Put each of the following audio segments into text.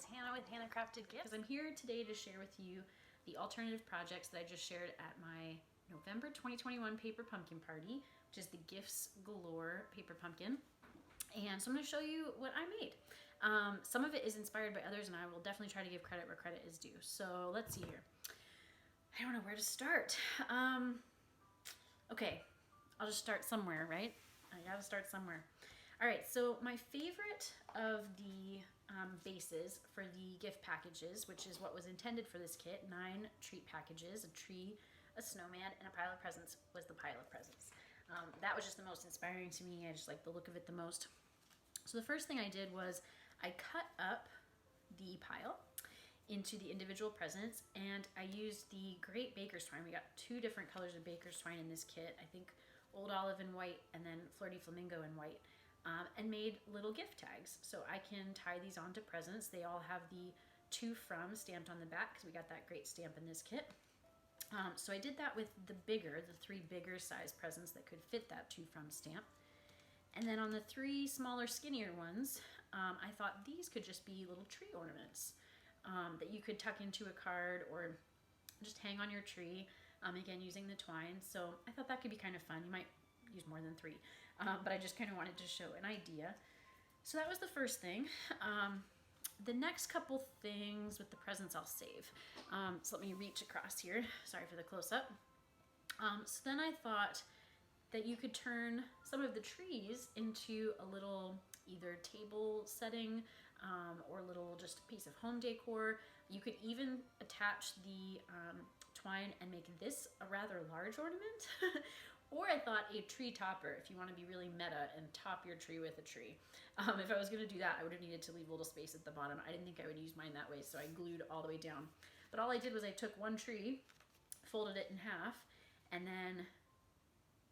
it's Hannah with Hannah Crafted Gifts. I'm here today to share with you the alternative projects that I just shared at my November 2021 paper pumpkin party, which is the Gifts Galore paper pumpkin. And so I'm going to show you what I made. Some of it is inspired by others, and I will definitely try to give credit where credit is due. So let's see here. I don't know where to start. Okay, I'll just start somewhere, right? I gotta start somewhere. All right, so my favorite of the bases for the gift packages, which is what was intended for this kit, 9 treat packages, a tree, a snowman, and a pile of presents, was the pile of presents. That was just the most inspiring to me. I just like the look of it the most. So the first thing I did was I cut up the pile into the individual presents, and I used the great baker's twine. We got 2 different colors of baker's twine in this kit. I think Old Olive in white and then Flirty Flamingo in white. And made little gift tags. So I can tie these onto presents. They all have the to from stamped on the back because we got that great stamp in this kit. So I did that with the 3 bigger size presents that could fit that to from stamp. And then on the 3 smaller, skinnier ones, I thought these could just be little tree ornaments that you could tuck into a card or just hang on your tree, again using the twine. So I thought that could be kind of fun. You might use more than 3, but I just kind of wanted to show an idea. So that was the first thing. The next couple things with the presents I'll save. So let me reach across here. Sorry for the close-up. So then I thought that you could turn some of the trees into a little either table setting or a little just a piece of home decor. You could even attach the twine and make this a rather large ornament. Or I thought a tree topper, if you want to be really meta and top your tree with a tree. If I was going to do that, I would have needed to leave a little space at the bottom. I didn't think I would use mine that way, so I glued all the way down. But all I did was I took one tree, folded it in half, and then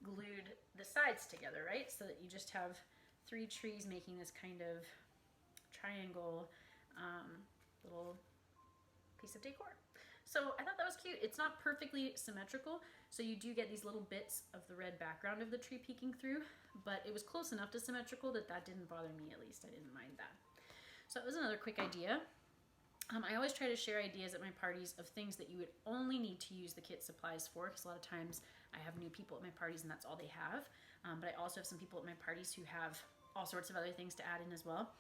glued the sides together, right? So that you just have 3 trees making this kind of triangle little piece of decor. So I thought that was cute. It's not perfectly symmetrical, so you do get these little bits of the red background of the tree peeking through, but it was close enough to symmetrical that that didn't bother me, at least. I didn't mind that. So that was another quick idea. I always try to share ideas at my parties of things that you would only need to use the kit supplies for, because a lot of times I have new people at my parties and that's all they have. But I also have some people at my parties who have all sorts of other things to add in as well.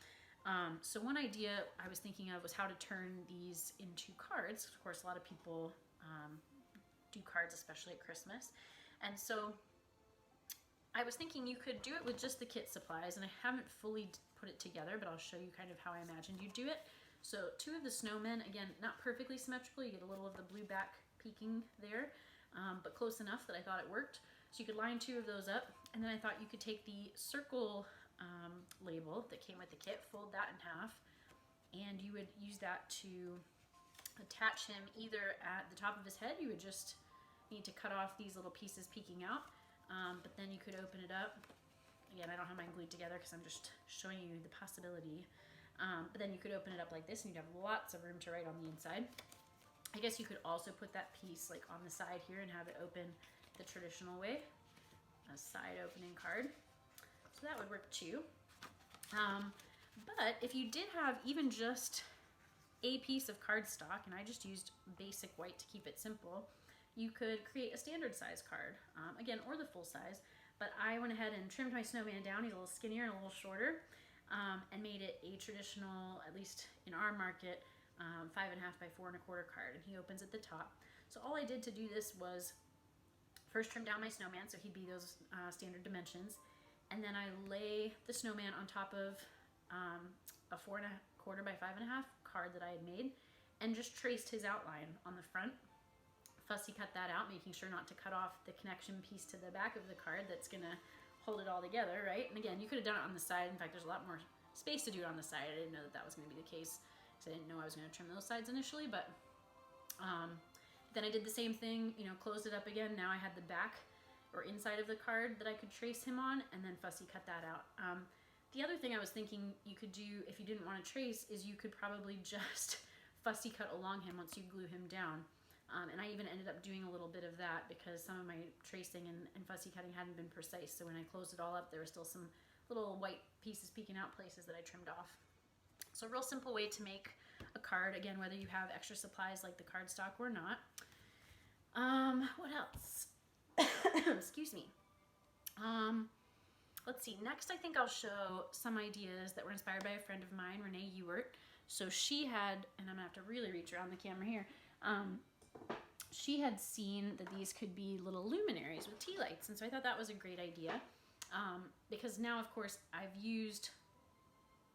So one idea I was thinking of was how to turn these into cards. Of course, a lot of people do cards, especially at Christmas. And so I was thinking you could do it with just the kit supplies, and I haven't fully put it together, but I'll show you kind of how I imagined you'd do it. So 2 of the snowmen, again, not perfectly symmetrical. You get a little of the blue back peeking there, but close enough that I thought it worked. So you could line 2 of those up, and then I thought you could take the circle label that came with the kit, fold that in half, and you would use that to attach him either at the top of his head. You would just need to cut off these little pieces peeking out, but then you could open it up. Again, I don't have mine glued together because I'm just showing you the possibility. But then you could open it up like this and you'd have lots of room to write on the inside. I guess you could also put that piece like on the side here and have it open the traditional way, a side opening card. So that would work too. But if you did have even just a piece of cardstock, and I just used basic white to keep it simple, you could create a standard size card, again, or the full size. But I went ahead and trimmed my snowman down. He's a little skinnier and a little shorter, and made it a traditional, at least in our market, 5.5 by 4 1/4 card, and he opens at the top. So all I did to do this was first trim down my snowman so he'd be those standard dimensions, and then I lay the snowman on top of a 4 1/4 by 5.5 card that I had made, and just traced his outline on the front. Fussy cut that out, making sure not to cut off the connection piece to the back of the card that's gonna hold it all together, right? And again, you could have done it on the side. In fact, there's a lot more space to do it on the side. I didn't know that that was gonna be the case because I didn't know I was gonna trim those sides initially, but then I did the same thing, you know, closed it up again. Now I had the back or inside of the card that I could trace him on, and then fussy cut that out. The other thing I was thinking you could do if you didn't want to trace is you could probably just fussy cut along him once you glue him down. And I even ended up doing a little bit of that because some of my tracing and fussy cutting hadn't been precise. So when I closed it all up, there were still some little white pieces peeking out places that I trimmed off. So a real simple way to make card, again, whether you have extra supplies like the cardstock or not. What else? Excuse me. Let's see. Next, I think I'll show some ideas that were inspired by a friend of mine, Renee Ewert. So she had, and I'm gonna have to really reach around the camera here. She had seen that these could be little luminaries with tea lights, and so I thought that was a great idea. Because now, of course, I've used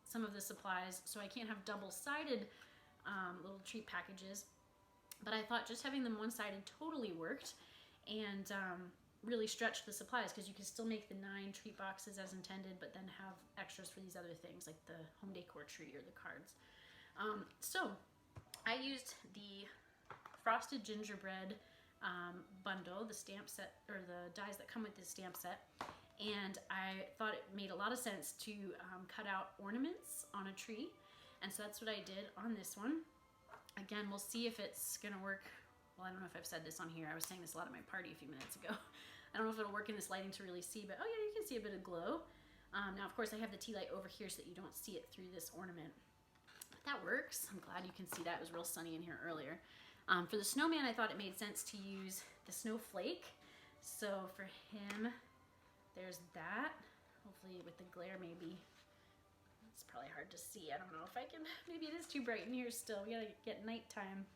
some of the supplies, so I can't have double-sided little treat packages. But I thought just having them one-sided totally worked, and really stretched the supplies, because you can still make the 9 treat boxes as intended, but then have extras for these other things like the home decor tree or the cards. So I used the frosted gingerbread bundle, the stamp set, or the dies that come with this stamp set, and I thought it made a lot of sense to cut out ornaments on a tree, and so that's what I did on this one. Again, we'll see if it's gonna work. Well, I don't know if I've said this on here. I was saying this a lot at my party a few minutes ago. I don't know if it'll work in this lighting to really see, but oh yeah, you can see a bit of glow. Now, of course, I have the tea light over here so that you don't see it through this ornament. But that works. I'm glad you can see that. It was real sunny in here earlier. For the snowman, I thought it made sense to use the snowflake. So for him, there's that. Hopefully with the glare, maybe. It's probably hard to see. I don't know if I can. Maybe it is too bright in here still. We gotta get nighttime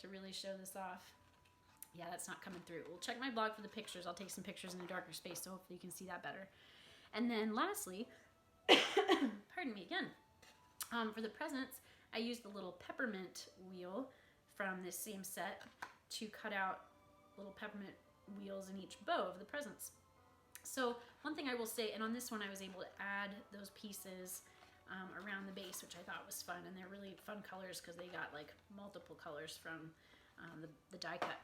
to really show this off. Yeah, that's not coming through. We'll check my blog for the pictures. I'll take some pictures in a darker space, so hopefully you can see that better. And then lastly, pardon me again, for the presents, I used the little peppermint wheel from this same set to cut out little peppermint wheels in each bow of the presents. So one thing I will say, and on this one I was able to add those pieces around the base, which I thought was fun, and they're really fun colors because they got like multiple colors from the die cut.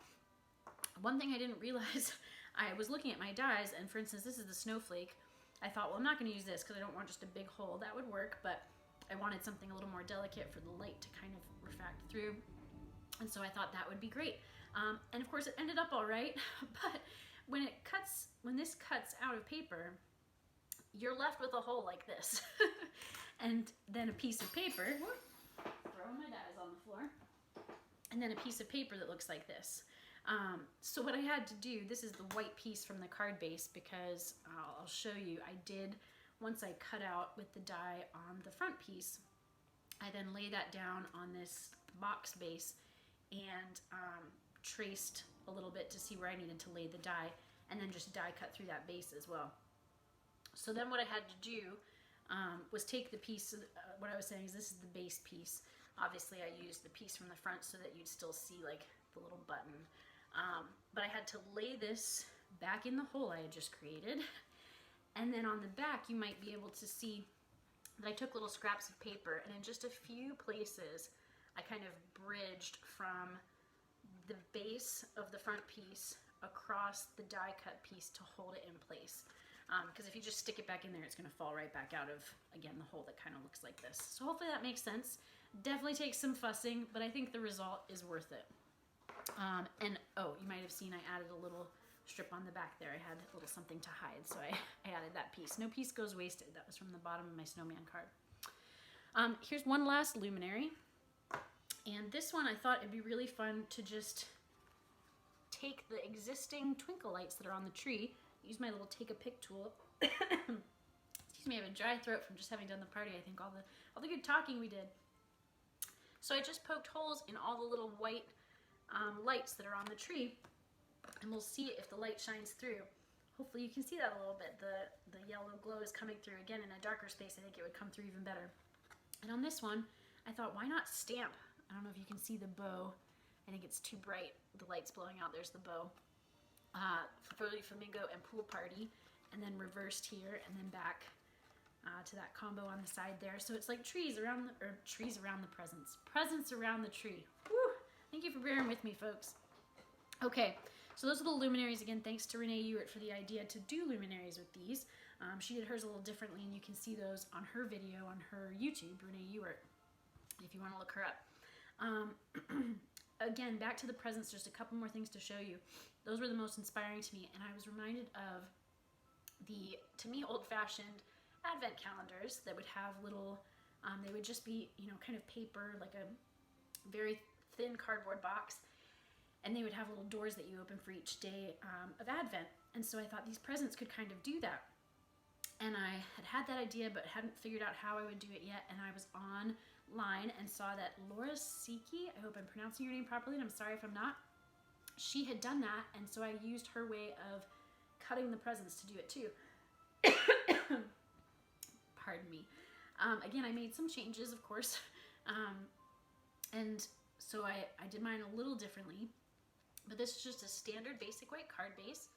One thing I didn't realize, I was looking at my dies, and for instance, this is the snowflake. I thought, well, I'm not going to use this because I don't want just a big hole. That would work, but I wanted something a little more delicate for the light to kind of refract through, and so I thought that would be great. And of course, it ended up all right, but when this cuts out of paper, you're left with a hole like this, and then a piece of paper. Throwing my dies on the floor, and then a piece of paper that looks like this. So what I had to do, this is the white piece from the card base, because I'll show you, I did, once I cut out with the die on the front piece, I then lay that down on this box base and traced a little bit to see where I needed to lay the die, and then just die cut through that base as well. So then what I had to do was take the piece, what I was saying is this is the base piece. Obviously I used the piece from the front so that you'd still see like the little button. But I had to lay this back in the hole I had just created. And then on the back, you might be able to see that I took little scraps of paper, and in just a few places, I kind of bridged from the base of the front piece across the die cut piece to hold it in place. Because if you just stick it back in there, it's going to fall right back out of, again, the hole that kind of looks like this. So hopefully that makes sense. Definitely takes some fussing, but I think the result is worth it. And oh, you might have seen I added a little strip on the back there. I had a little something to hide, so I added that piece. No piece goes wasted. That was from the bottom of my snowman card. Here's one last luminary. And this one I thought it'd be really fun to just take the existing twinkle lights that are on the tree, use my little take a pic tool. Excuse me, I have a dry throat from just having done the party. I think all the good talking we did. So I just poked holes in all the little white lights that are on the tree, and we'll see if the light shines through. Hopefully you can see that a little bit. The yellow glow is coming through. Again, in a darker space, I think it would come through even better. And on this one, I thought, why not stamp? I don't know if you can see the bow. I think it's too bright. The light's blowing out. There's the bow. Furry Flamingo and Pool Party, and then reversed here, and then back to that combo on the side there. So it's like trees around the presents. Presents around the tree. Woo! Thank you for bearing with me, folks. Okay, so those are the luminaries. Again, thanks to Renee Ewert for the idea to do luminaries with these. She did hers a little differently, and you can see those on her video on her YouTube, Renee Ewert, if you want to look her up. Again, back to the presents, just a couple more things to show you. Those were the most inspiring to me, and I was reminded of the, to me, old-fashioned advent calendars that would have little, they would just be, you know, kind of paper, like a very thin cardboard box, and they would have little doors that you open for each day of Advent. And so I thought these presents could kind of do that. And I had that idea, but hadn't figured out how I would do it yet. And I was online and saw that Laura Siki, I hope I'm pronouncing your name properly, and I'm sorry if I'm not, she had done that. And so I used her way of cutting the presents to do it too. Pardon me. Again, I made some changes, of course. And so I did mine a little differently. But this is just a standard basic white card base.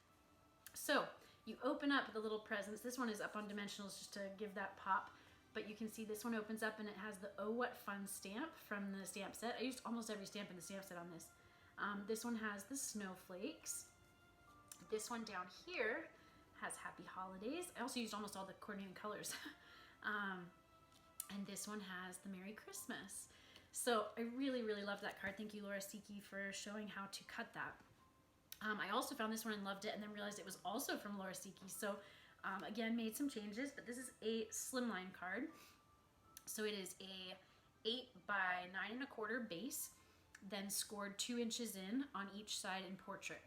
So you open up the little presents. This one is up on dimensionals just to give that pop. But you can see this one opens up and it has the Oh What Fun stamp from the stamp set. I used almost every stamp in the stamp set on this. This one has the snowflakes. This one down here has Happy Holidays. I also used almost all the coordinating colors. And this one has the Merry Christmas. So I really, really love that card. Thank you, Laura Siki, for showing how to cut that. I also found this one and loved it, and then realized it was also from Laura Siki. So again, made some changes, but this is a slimline card. So it is a 8 by 9 1/4 base, then scored 2 inches in on each side in portrait.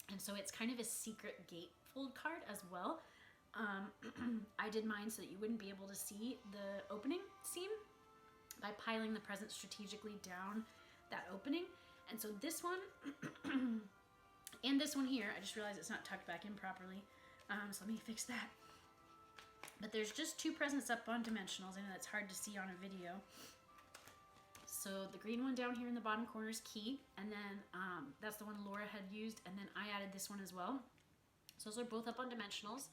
And so it's kind of a secret gatefold card as well. I did mine so that you wouldn't be able to see the opening seam by piling the presents strategically down that opening. And so this one and this one here, I just realized it's not tucked back in properly. So let me fix that. But there's just 2 presents up on dimensionals. I know that's hard to see on a video. So the green one down here in the bottom corner is key, and then that's the one Laura had used, and then I added this one as well. So those are both up on dimensionals,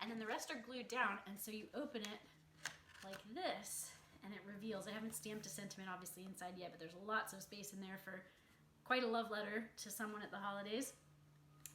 and then the rest are glued down, and so you open it like this, and it reveals. I haven't stamped a sentiment obviously inside yet, but there's lots of space in there for quite a love letter to someone at the holidays.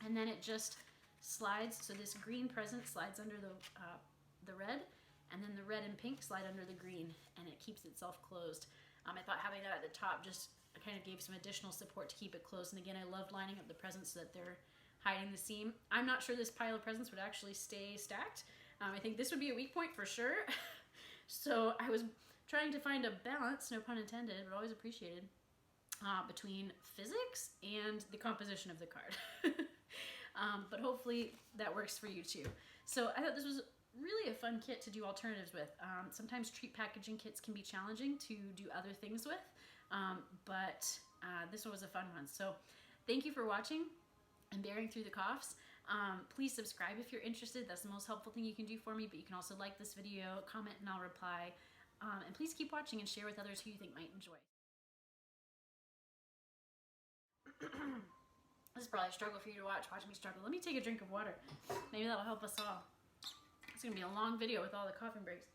And then it just slides, so this green present slides under the red, and then the red and pink slide under the green, and it keeps itself closed. I thought having that at the top just kind of gave some additional support to keep it closed. And again, I loved lining up the presents so that they're hiding the seam. I'm not sure this pile of presents would actually stay stacked. I think this would be a weak point for sure. So I was trying to find a balance, no pun intended, but always appreciated, between physics and the composition of the card. But hopefully that works for you too. So I thought this was really a fun kit to do alternatives with. Sometimes treat packaging kits can be challenging to do other things with, but this one was a fun one. So thank you for watching and bearing through the coughs. Please subscribe if you're interested. That's the most helpful thing you can do for me, but you can also like this video, comment, and I'll reply. And please keep watching and share with others who you think might enjoy. This is probably a struggle for you to watch me struggle. Let me take a drink of water. Maybe that'll help us all. It's gonna be a long video with all the coughing breaks.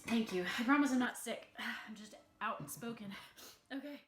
Thank you. I promise I'm not sick. I'm just outspoken. Okay.